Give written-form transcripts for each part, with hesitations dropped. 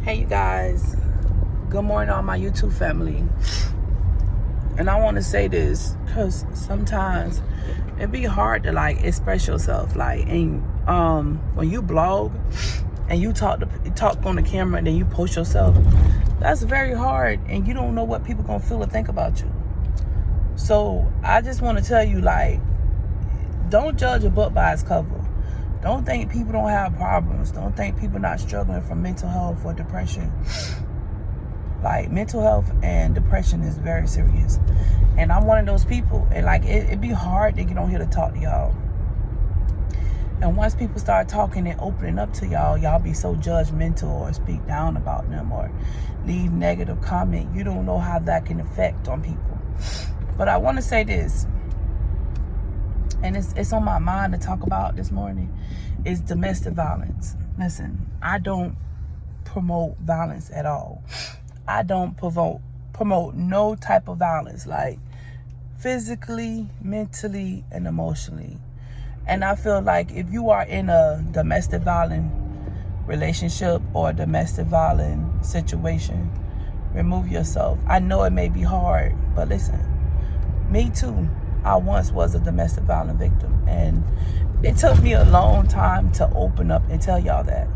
Hey you guys, good morning all my YouTube family. And I want to say this because sometimes it be hard to like express yourself, like, and when you blog and you talk on the camera and then you post yourself, that's very hard, and you don't know what people gonna feel or think about you. So I just want to tell you, like, don't judge a book by its cover. Don't think people don't have problems. Don't think people not struggling from mental health or depression. Like, mental health and depression is very serious. And I'm one of those people. And like, it'd be hard to get on here to talk to y'all. And once people start talking and opening up to y'all be so judgmental or speak down about them or leave negative comment. You don't know how that can affect on people. But I want to say this, and it's on my mind to talk about this morning, is domestic violence. Listen, I don't promote violence at all. I don't promote no type of violence, like physically, mentally, and emotionally. And I feel like if you are in a domestic violent relationship or a domestic violent situation, remove yourself. I know it may be hard, but listen, me too. I once was a domestic violent victim, and it took me a long time to open up and tell y'all that.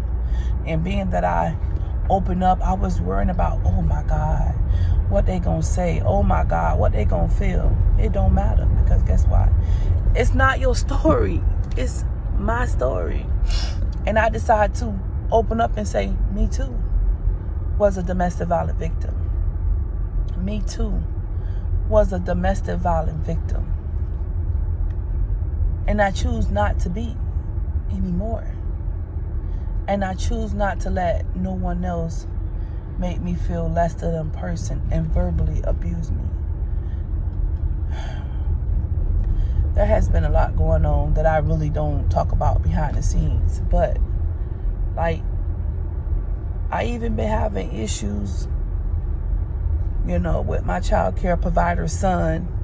And being that I opened up, I was worrying about, oh my God, what they gonna say? Oh my God, what they gonna feel? It don't matter, because guess what? It's not your story. It's my story. And I decided to open up and say, me too was a domestic violent victim. Me too was a domestic violent victim. And I choose not to be anymore. And I choose not to let no one else make me feel less than a person and verbally abuse me. There has been a lot going on that I really don't talk about behind the scenes. But, like, I even been having issues, with my child care provider's son.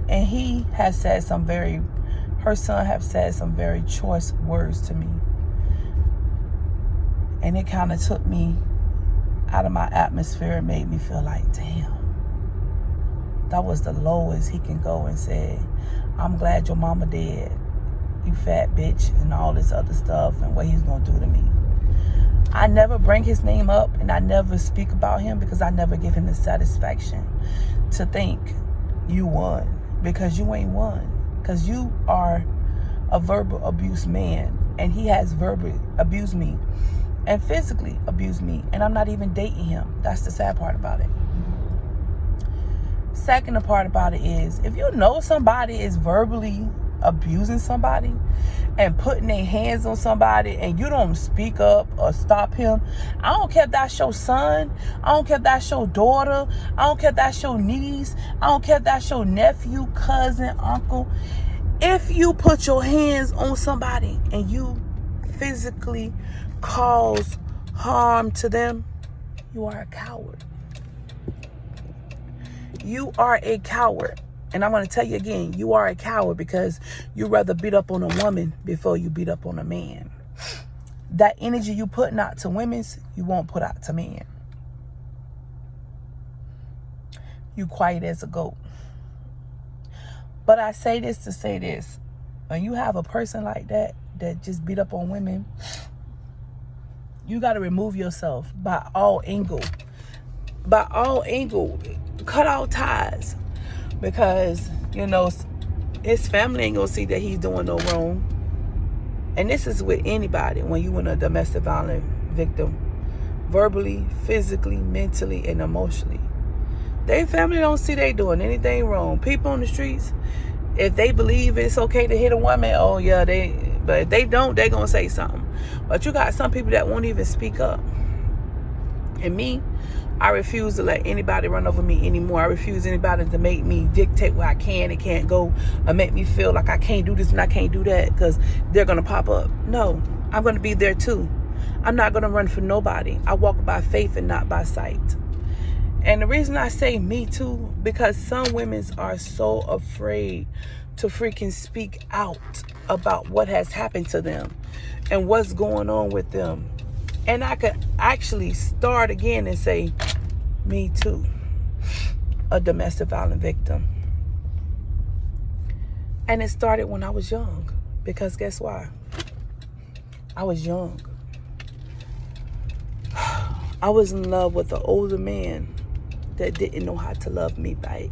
And he has said her son have said some very choice words to me. And it kind of took me out of my atmosphere and made me feel like, damn, that was the lowest he can go, and say, I'm glad your mama dead, you fat bitch, and all this other stuff, and what he's going to do to me. I never bring his name up, and I never speak about him, because I never give him the satisfaction to think you won. Because you ain't won. Because you are a verbal abuse man, and he has verbally abused me and physically abused me, and I'm not even dating him. That's the sad part about it. Second part about it is, if you know somebody is verbally abusing somebody and putting their hands on somebody, and you don't speak up or stop him, I don't care if that's your son, I don't care if that's your daughter, I don't care if that's your niece, I don't care if that's your nephew, cousin, uncle. If you put your hands on somebody and you physically cause harm to them, you are a coward. You are a coward. And I'm going to tell you again, you are a coward, because you'd rather beat up on a woman before you beat up on a man. That energy you putting out to women, you won't put out to men. You quiet as a goat. But I say this to say this. When you have a person like that just beat up on women, you got to remove yourself by all angle. By all angle. Cut all ties. Because, his family ain't gonna see that he's doing no wrong. And this is with anybody when you in a domestic violence victim. Verbally, physically, mentally, and emotionally. Their family don't see they doing anything wrong. People on the streets, if they believe it's okay to hit a woman, oh yeah, but if they don't, they gonna say something. But you got some people that won't even speak up. And me, I refuse to let anybody run over me anymore. I refuse anybody to make me dictate where I can and can't go, or make me feel like I can't do this and I can't do that because they're going to pop up. No, I'm going to be there too. I'm not going to run for nobody. I walk by faith and not by sight. And the reason I say me too, because some women are so afraid to freaking speak out about what has happened to them and what's going on with them. And I could actually start again and say, me too, a domestic violence victim. And it started when I was young. Because guess why? I was young. I was in love with an older man that didn't know how to love me back.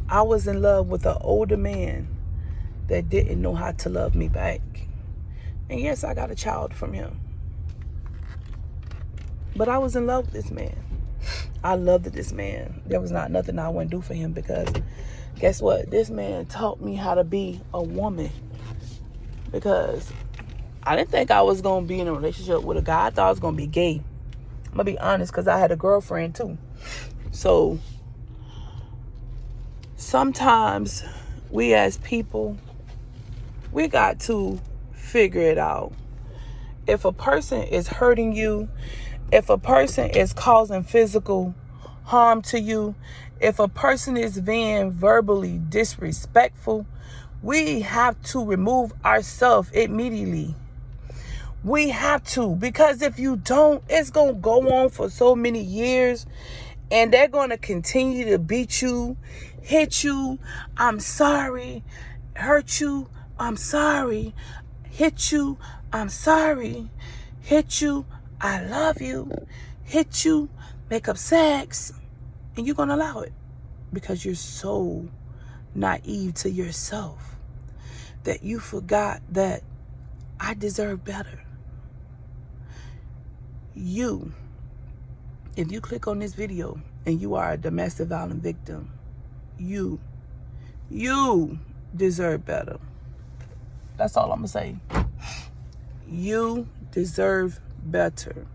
I was in love with an older man that didn't know how to love me back. And yes, I got a child from him. But I was in love with this man. I loved this man. There was not nothing I wouldn't do for him, because guess what? This man taught me how to be a woman. Because I didn't think I was going to be in a relationship with a guy. I thought I was going to be gay. I'm going to be honest, because I had a girlfriend too. So sometimes we as people, we got to figure it out. If a person is hurting you, if a person is causing physical harm to you, if a person is being verbally disrespectful, we have to remove ourselves immediately. We have to, because if you don't, it's going to go on for so many years, and they're going to continue to beat you, hit you, I'm sorry, hurt you, I'm sorry, hit you, I'm sorry, hit you, I love you, hit you, make up sex, and you're going to allow it because you're so naive to yourself that you forgot that I deserve better. You, if you click on this video and you are a domestic violence victim, you deserve better. That's all I'm going to say. You deserve better.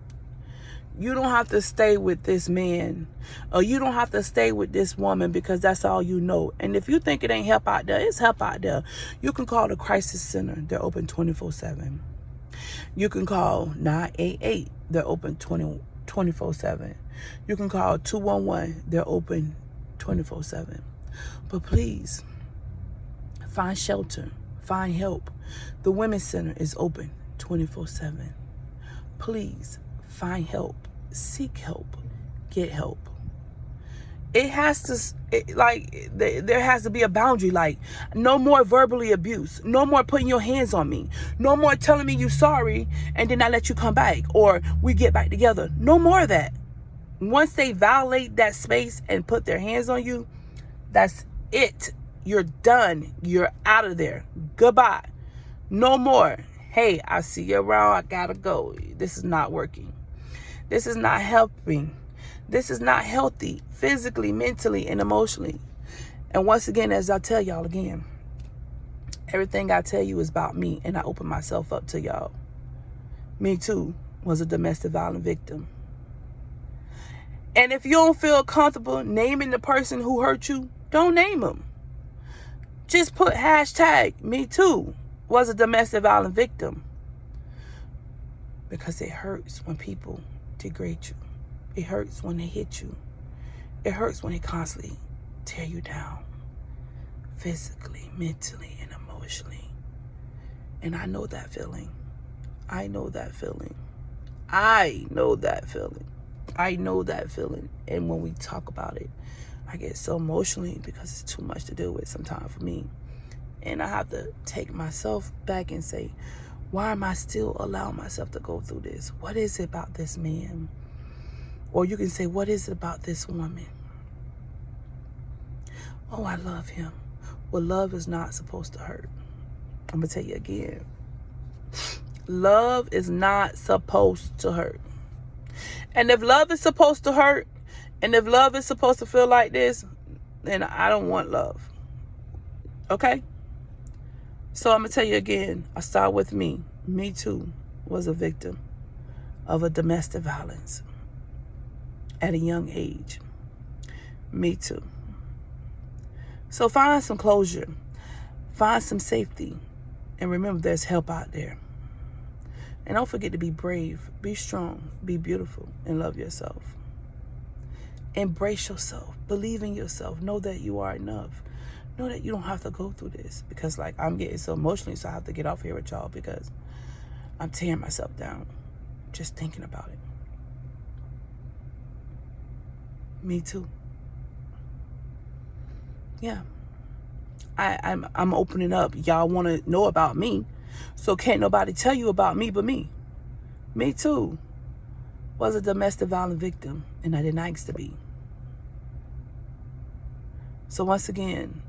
You don't have to stay with this man, or you don't have to stay with this woman because that's all you know. And if you think it ain't help out there, it's help out there. You can call the crisis center. They're open 24/7. You can call 988. They're open 24/7. You can call 211. They're open 24/7. But please, find shelter. Find help. The Women's Center is open 24/7. Please find help. Seek help. Get help. It has to, there has to be a boundary. Like, no more verbally abuse. No more putting your hands on me. No more telling me you sorry and then I let you come back or we get back together. No more of that. Once they violate that space and put their hands on you, that's it. You're done. You're out of there. Goodbye. No more. Hey, I see you around. I gotta go. This is not working. This is not helping. This is not healthy physically, mentally, and emotionally. And once again, as I tell y'all again, everything I tell you is about me, and I open myself up to y'all. Me too was a domestic violence victim. And if you don't feel comfortable naming the person who hurt you, don't name them. Just put hashtag me too was a domestic violence victim. Because it hurts when people degrade you. It hurts when they hit you. It hurts when they constantly tear you down. Physically, mentally, and emotionally. And I know that feeling. I know that feeling. I know that feeling. I know that feeling. And when we talk about it, I get so emotionally because it's too much to deal with sometimes for me. And I have to take myself back and say, why am I still allowing myself to go through this? What is it about this man? Or you can say, what is it about this woman? Oh, I love him. Well, love is not supposed to hurt. I'm going to tell you again. Love is not supposed to hurt. And if love is supposed to hurt, and if love is supposed to feel like this, then I don't want love. Okay? So I'm going to tell you again, I start with me. Me too was a victim of a domestic violence at a young age. Me too. So find some closure. Find some safety. And remember, there's help out there. And don't forget to be brave, be strong, be beautiful, and love yourself. Embrace yourself. Believe in yourself. Know that you are enough. Know that you don't have to go through this. Because, I'm getting so emotionally, so I have to get off here with y'all because I'm tearing myself down. just thinking about it. Me too. Yeah. I'm opening up. Y'all want to know about me, so can't nobody tell you about me but me. Me too. Was a domestic violence victim, and I didn't ask to be. So once again,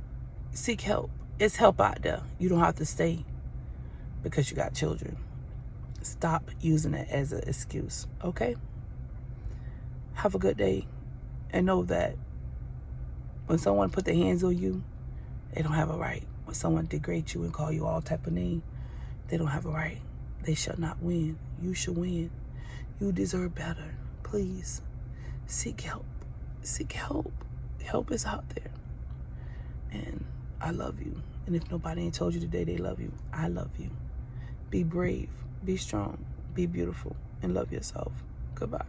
seek help. It's help out there. You don't have to stay because you got children. Stop using it as an excuse, okay? Have a good day, and know that when someone put their hands on you, they don't have a right. When someone degrades you and call you all type of name, they don't have a right. They shall not win. You should win. You deserve better. Please, seek help. Seek help. Help is out there. And I love you. And if nobody ain't told you today they love you, I love you. Be brave. Be strong. Be beautiful. And love yourself. Goodbye.